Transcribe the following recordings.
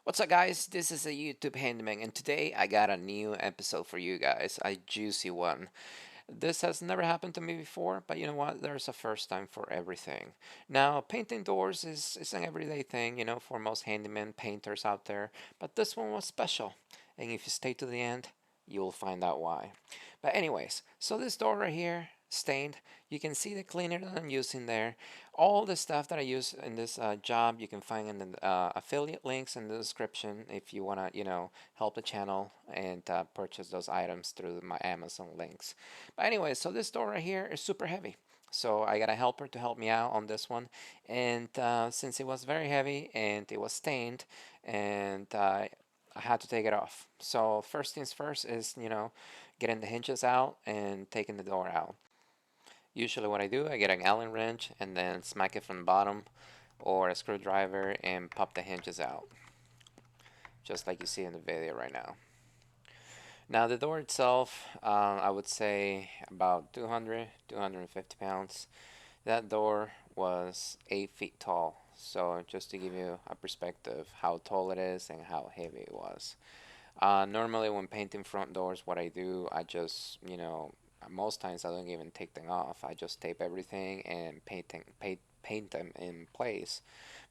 What's up, guys? This is a YouTube Handyman, and today I got a new episode for you guys, a juicy one. This has never happened to me before, but you know what? There's a first time for everything. Now, painting doors is an everyday thing, for most handyman painters out there, but this one was special, and if you stay to the end, you'll find out why. But anyways, so this door right here, stained, you can see the cleaner that I'm using there. All the stuff that I use in this job, you can find in the affiliate links in the description if you want to, help the channel and purchase those items through my Amazon links. But anyway, so this door right here is super heavy. So I got a helper to help me out on this one, and since it was very heavy and it was stained, and I had to take it off. So first things first is getting the hinges out and taking the door out. Usually what I do, I get an Allen wrench and then smack it from the bottom or a screwdriver and pop the hinges out, just like you see in the video right now. Now the door itself, I would say about 200, 250 pounds. That door was 8 feet tall. So just to give you a perspective how tall it is and how heavy it was. Normally when painting front doors, what I do, I just, most times I don't even take them off. I just tape everything and paint them in place.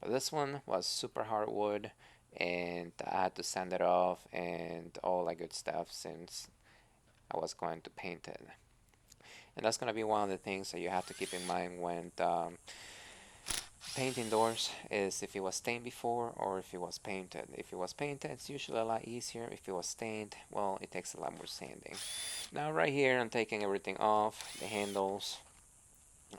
But this one was super hardwood and I had to sand it off and all that good stuff since I was going to paint it. And that's going to be one of the things that you have to keep in mind when painting doors is if it was stained before or if it was painted. If it was painted, it's usually a lot easier. If it was stained, well, it takes a lot more sanding. Now right here, I'm taking everything off, the handles,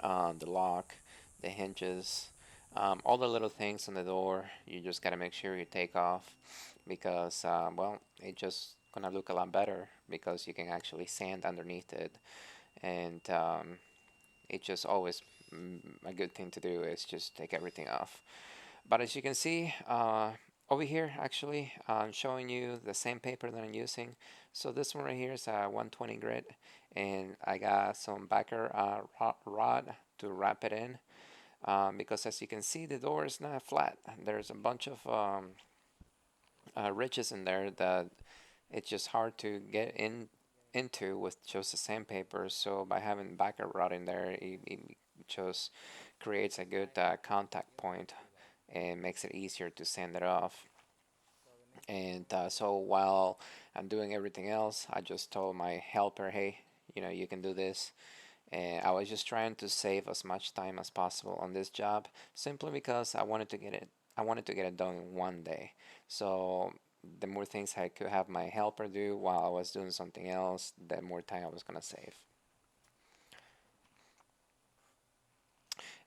the lock, the hinges, all the little things on the door. You just gotta make sure you take off because, well, it just gonna look a lot better because you can actually sand underneath it, and it just always a good thing to do is just take everything off. But as you can see, over here actually I'm showing you the same paper that I'm using. So this one right here is a 120 grit, and I got some backer rod to wrap it in, because as you can see the door is not flat. There's a bunch of ridges in there that it's just hard to get into with just the sandpaper. So by having backer rod in there, it just creates a good contact point and makes it easier to sand it off. And so while I'm doing everything else, I just told my helper, hey, you can do this. And I was just trying to save as much time as possible on this job, simply because I wanted to get it done in one day. So the more things I could have my helper do while I was doing something else, the more time I was gonna save.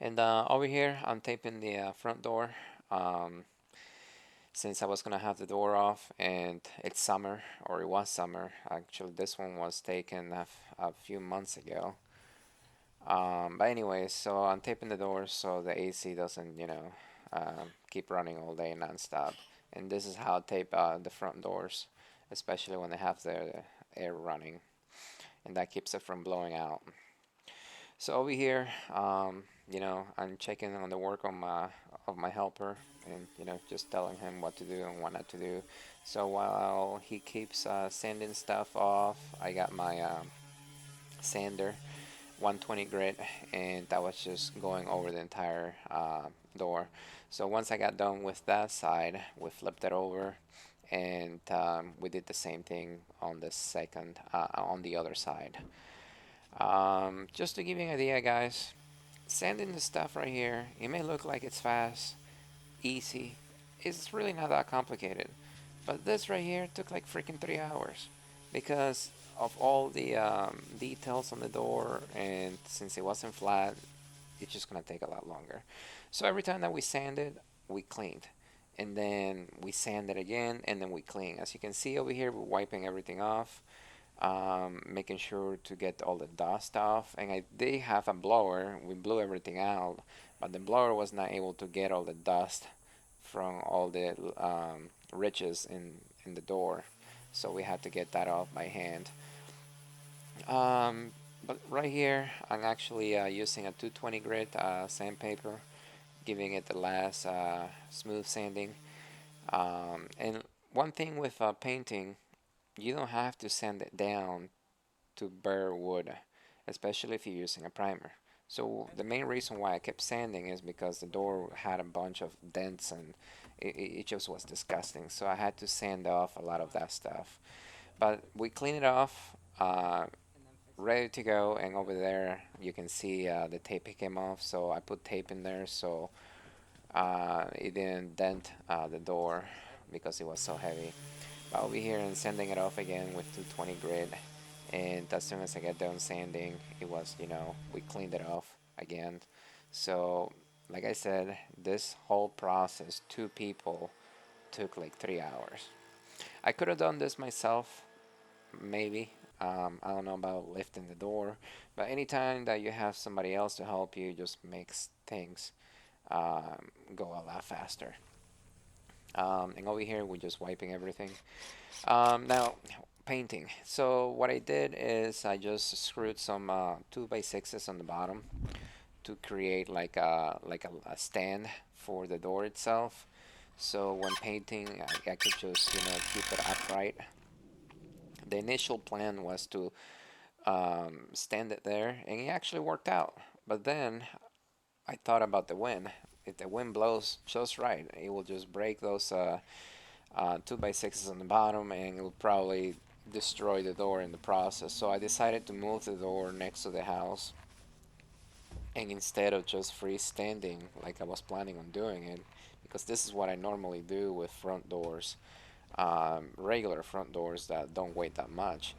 And over here, I'm taping the front door. Um, since I was gonna have the door off, and it's summer, or it was summer. Actually, this one was taken a few months ago. But anyways, so I'm taping the doors so the AC doesn't, keep running all day nonstop. And this is how I tape the front doors, especially when they have the air running, and that keeps it from blowing out. So over here, I'm checking on the work of my helper, and just telling him what to do and what not to do. So while he keeps sanding stuff off, I got my sander 120 grit, and that was just going over the entire door. So once I got done with that side, we flipped it over, and we did the same thing on the second on the other side. Just to give you an idea, guys, sanding the stuff right here, it may look like it's fast, easy. It's really not that complicated. But this right here took like freaking 3 hours because of all the details on the door, and since it wasn't flat, it's just gonna take a lot longer. So every time that we sanded, we cleaned, and then we sanded again, and then we clean. As you can see over here, we're wiping everything off, making sure to get all the dust off. And I did have a blower. We blew everything out, but the blower was not able to get all the dust from all the ridges in the door. So we had to get that off by hand. But right here, I'm actually using a 220 grit sandpaper, giving it the last smooth sanding. And one thing with painting, you don't have to sand it down to bare wood, especially if you're using a primer. So the main reason why I kept sanding is because the door had a bunch of dents and it just was disgusting. So I had to sand off a lot of that stuff. But we cleaned it off, ready to go. And over there, you can see the tape came off. So I put tape in there so it didn't dent the door because it was so heavy. But I'll be here and sanding it off again with 220 grit. And as soon as I get done sanding, it was, we cleaned it off again. So, like I said, this whole process, two people, took like 3 hours. I could have done this myself, maybe. I don't know about lifting the door, but anytime that you have somebody else to help you, just makes things go a lot faster. And over here, we're just wiping everything. Now, painting. So what I did is I just screwed some 2x6s on the bottom to create like a stand for the door itself. So when painting, I could just keep it upright. The initial plan was to stand it there, and it actually worked out. But then I thought about the wind. If the wind blows just right, it will just break those 2x6s on the bottom, and it will probably destroy the door in the process. So I decided to move the door next to the house, and instead of just freestanding like I was planning on doing it, because this is what I normally do with front doors, regular front doors that don't weigh that much.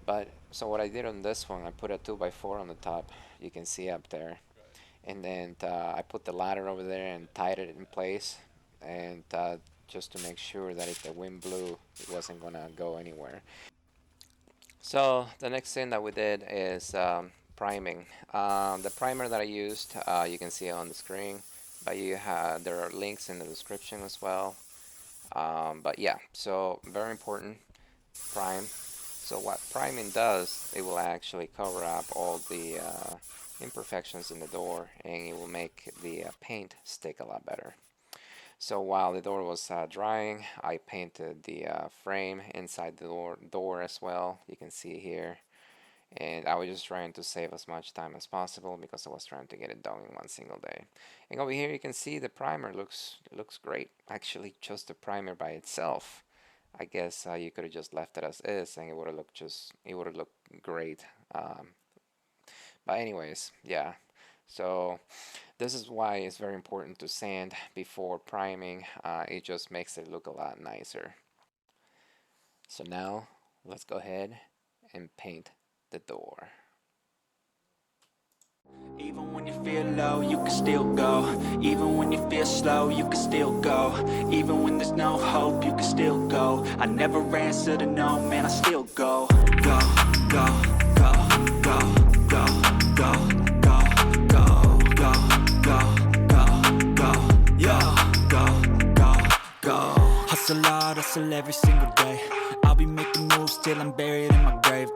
But so what I did on this one, I put a 2x4 on the top. You can see up there, and then I put the ladder over there and tied it in place, and just to make sure that if the wind blew, it wasn't gonna go anywhere. So the next thing that we did is priming. The primer that I used, you can see it on the screen, but there are links in the description as well. But yeah, so very important, prime. So what priming does, it will actually cover up all the imperfections in the door, and it will make the paint stick a lot better. So while the door was drying, I painted the frame inside the door as well. You can see here. And I was just trying to save as much time as possible because I was trying to get it done in one single day. And over here you can see the primer looks great. Actually, just the primer by itself. I guess you could have just left it as is, and it would have looked great. But anyways, yeah. So this is why it's very important to sand before priming. It just makes it look a lot nicer. So now let's go ahead and paint the door. Even when you feel low, you can still go. Even when you feel slow, you can still go. Even when there's no hope, you can still go. I never answer to no, man, I still go. Go, go, go, go, go, go, go, go, go, go, go, go, yo, go, go, go. Hustle hard, hustle every single day. I'll be making moves till I'm buried in my grave.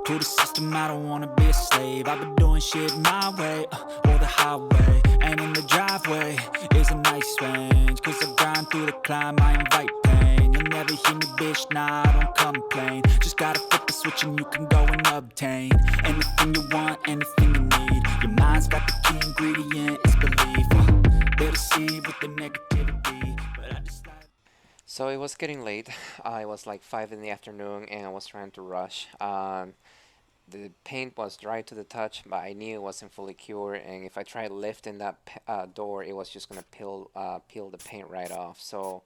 To the system, I don't wanna be a slave. I've been doing shit my way, or the highway. And in the driveway is a nice range. Cause I grind through the climb, I invite pain. You'll never hear me, bitch, nah, I don't complain. Just gotta flip the switch and you can go and obtain anything you want, anything you need. Your mind's got the key ingredient, it's belief. They're deceived with the negativity, but I just like... So it was getting late. It was like 5 in the afternoon, and I was trying to rush. The paint was dry to the touch, but I knew it wasn't fully cured, and if I tried lifting that door, it was just gonna peel the paint right off. So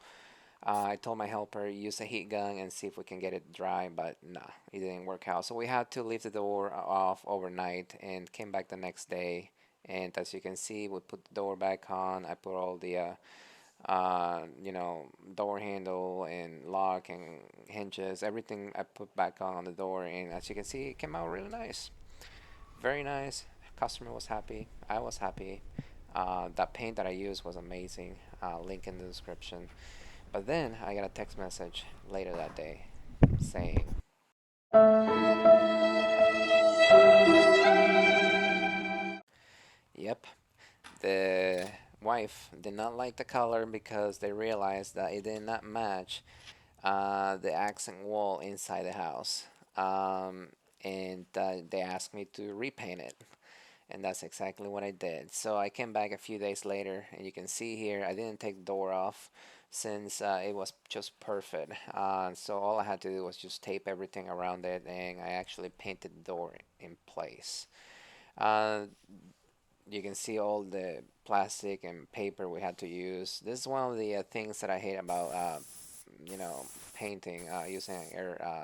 I told my helper use a heat gun and see if we can get it dry, but nah, it didn't work out. So we had to leave the door off overnight and came back the next day. And as you can see, we put the door back on. I put all the door handle and lock and hinges, everything I put back on the door, and as you can see, it came out really nice. Very nice. Customer was happy. I was happy. That paint that I used was amazing. Link in the description. But then I got a text message later that day saying, "Yep, the wife did not like the color because they realized that it did not match the accent wall inside the house. Um, and they asked me to repaint it, and that's exactly what I did. So I came back a few days later, and you can see here I didn't take the door off since it was just perfect. So all I had to do was just tape everything around it, and I actually painted the door in place. Uh, you can see all the plastic and paper we had to use. This is one of the things that I hate about you know painting using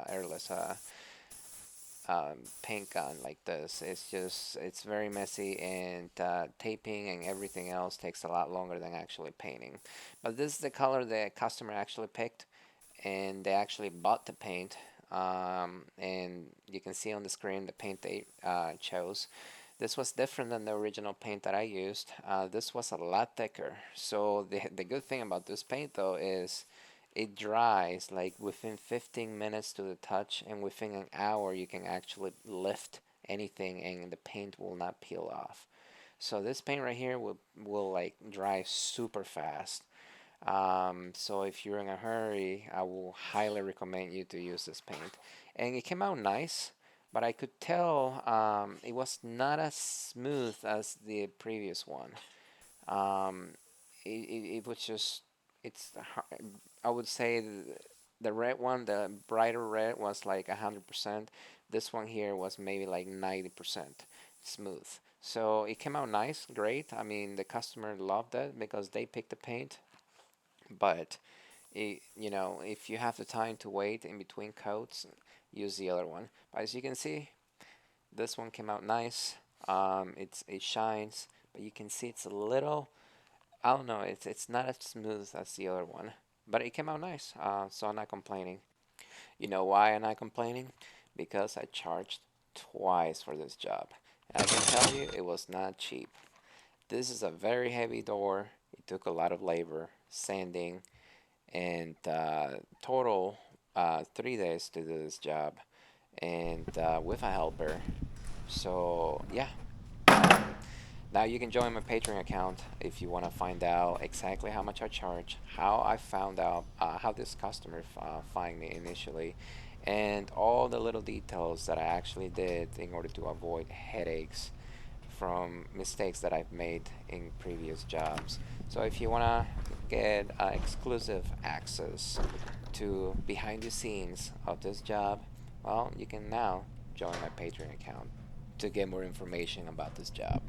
airless paint gun like this. It's very messy, and taping and everything else takes a lot longer than actually painting. But this is the color the customer actually picked, and they actually bought the paint. And you can see on the screen the paint they chose. This was different than the original paint that I used. This was a lot thicker. So the good thing about this paint though is it dries like within 15 minutes to the touch, and within an hour you can actually lift anything and the paint will not peel off. So this paint right here will like dry super fast. So if you're in a hurry, I will highly recommend you to use this paint. And it came out nice, but I could tell it was not as smooth as the previous one. Um, it was just, it's, I would say the red one, the brighter red was like 100%. This one here was maybe like 90% smooth. So it came out nice, great. I mean, the customer loved it because they picked the paint, but if you have the time to wait in between coats, use the other one. But as you can see, this one came out nice. It shines, but you can see it's a little. I don't know. It's not as smooth as the other one, but it came out nice. So I'm not complaining. You know why I'm not complaining? Because I charged twice for this job. And I can tell you, it was not cheap. This is a very heavy door. It took a lot of labor, sanding, and total 3 days to do this job, and with a helper. So yeah, now you can join my Patreon account if you want to find out exactly how much I charge, how I found out, how this customer find me initially, and all the little details that I actually did in order to avoid headaches from mistakes that I've made in previous jobs. So if you want to get exclusive access to behind the scenes of this job, well, you can now join my Patreon account to get more information about this job.